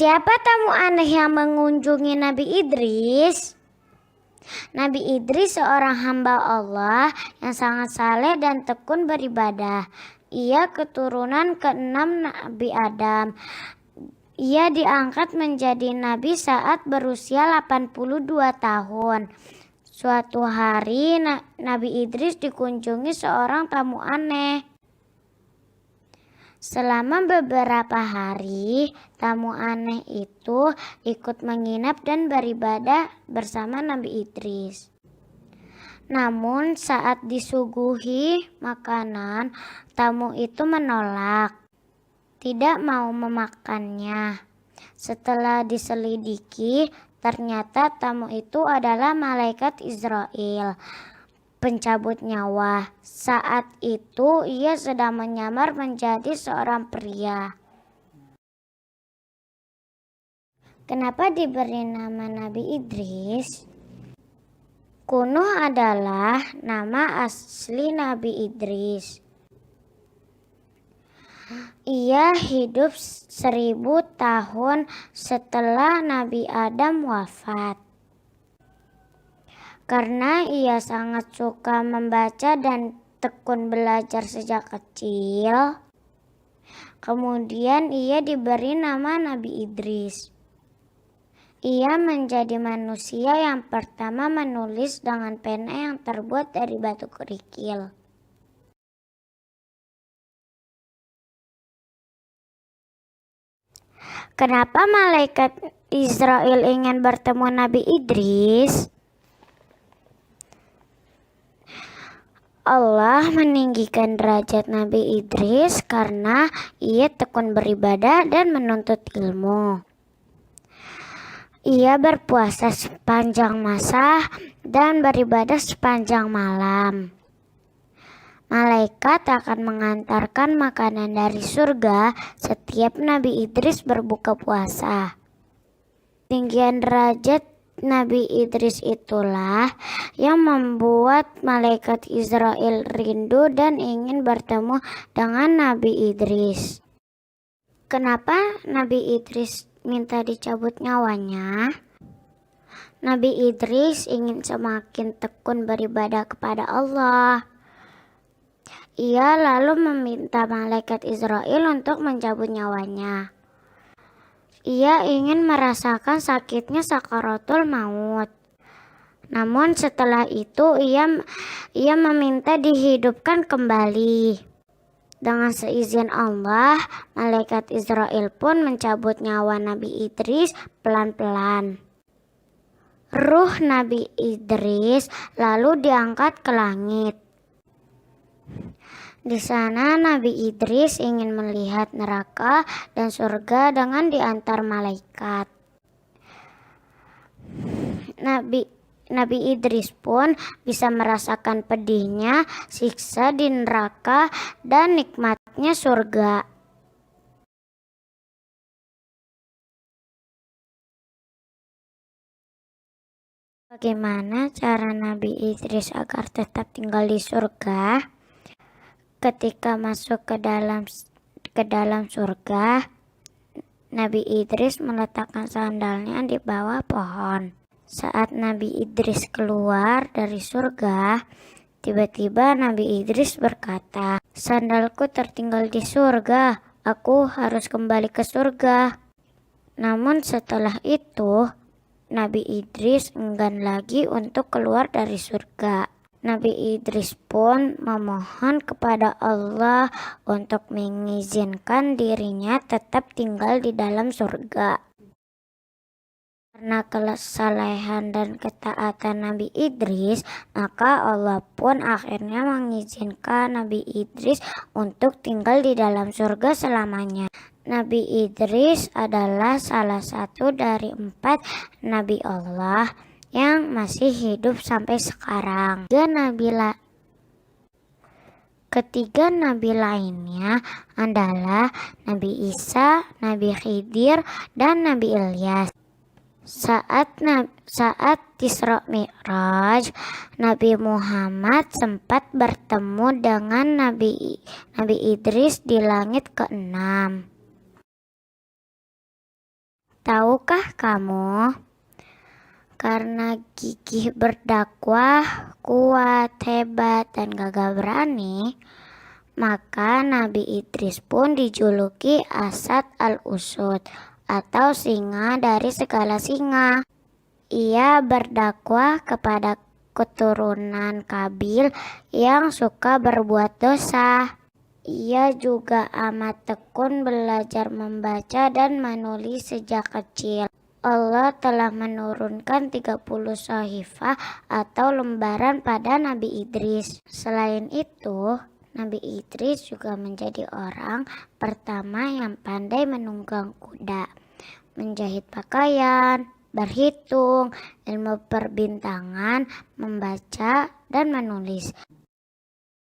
Siapa tamu aneh yang mengunjungi Nabi Idris? Nabi Idris seorang hamba Allah yang sangat saleh dan tekun beribadah. Ia keturunan ke-6 Nabi Adam. Ia diangkat menjadi nabi saat berusia 82 tahun. Suatu hari Nabi Idris dikunjungi seorang tamu aneh. Selama beberapa hari, tamu aneh itu ikut menginap dan beribadah bersama Nabi Idris. Namun saat disuguhi makanan, tamu itu menolak, tidak mau memakannya. Setelah diselidiki, ternyata tamu itu adalah malaikat Israel, pencabut nyawa. Saat itu ia sedang menyamar menjadi seorang pria. Kenapa diberi nama Nabi Idris? Kunuh adalah nama asli Nabi Idris. Ia hidup 1000 tahun setelah Nabi Adam wafat. Karena ia sangat suka membaca dan tekun belajar sejak kecil, kemudian ia diberi nama Nabi Idris. Ia menjadi manusia yang pertama menulis dengan pena yang terbuat dari batu kerikil. Kenapa malaikat Israel ingin bertemu Nabi Idris? Allah meninggikan derajat Nabi Idris karena ia tekun beribadah dan menuntut ilmu. Ia berpuasa sepanjang masa dan beribadah sepanjang malam. Malaikat akan mengantarkan makanan dari surga setiap Nabi Idris berbuka puasa. Tinggian derajat Nabi Idris itulah yang membuat malaikat Israel rindu dan ingin bertemu dengan Nabi Idris. Kenapa Nabi Idris minta dicabut nyawanya? Nabi Idris ingin semakin tekun beribadah kepada Allah. Ia lalu meminta malaikat Israel untuk mencabut nyawanya. Ia ingin merasakan sakitnya sakaratul maut. Namun setelah itu ia meminta dihidupkan kembali. Dengan seizin Allah, malaikat Israel pun mencabut nyawa Nabi Idris pelan-pelan. Ruh Nabi Idris lalu diangkat ke langit. Di sana Nabi Idris ingin melihat neraka dan surga dengan diantar malaikat. Nabi Idris pun bisa merasakan pedihnya siksa di neraka dan nikmatnya surga. Bagaimana cara Nabi Idris agar tetap tinggal di surga? Ketika masuk ke dalam surga, Nabi Idris meletakkan sandalnya di bawah pohon. Saat Nabi Idris keluar dari surga, tiba-tiba Nabi Idris berkata, "Sandalku tertinggal di surga, aku harus kembali ke surga." Namun setelah itu, Nabi Idris enggan lagi untuk keluar dari surga. Nabi Idris pun memohon kepada Allah untuk mengizinkan dirinya tetap tinggal di dalam surga. Karena kesalehan dan ketaatan Nabi Idris, maka Allah pun akhirnya mengizinkan Nabi Idris untuk tinggal di dalam surga selamanya. Nabi Idris adalah salah satu dari 4 Nabi Allah yang masih hidup sampai sekarang. Ketiga nabi lainnya adalah Nabi Isa, Nabi Khidir, dan Nabi Ilyas. Saat Isra Mi'raj, Nabi Muhammad sempat bertemu dengan Nabi Idris di langit ke-6. Tahukah kamu, karena gigih berdakwah, kuat, hebat, dan gagah berani, maka Nabi Idris pun dijuluki Asad al-Usud atau singa dari segala singa. Ia berdakwah kepada keturunan Kabil yang suka berbuat dosa. Ia juga amat tekun belajar membaca dan menulis sejak kecil. Allah telah menurunkan 30 sahifah atau lembaran pada Nabi Idris. Selain itu, Nabi Idris juga menjadi orang pertama yang pandai menunggang kuda, menjahit pakaian, berhitung, ilmu perbintangan, membaca, dan menulis.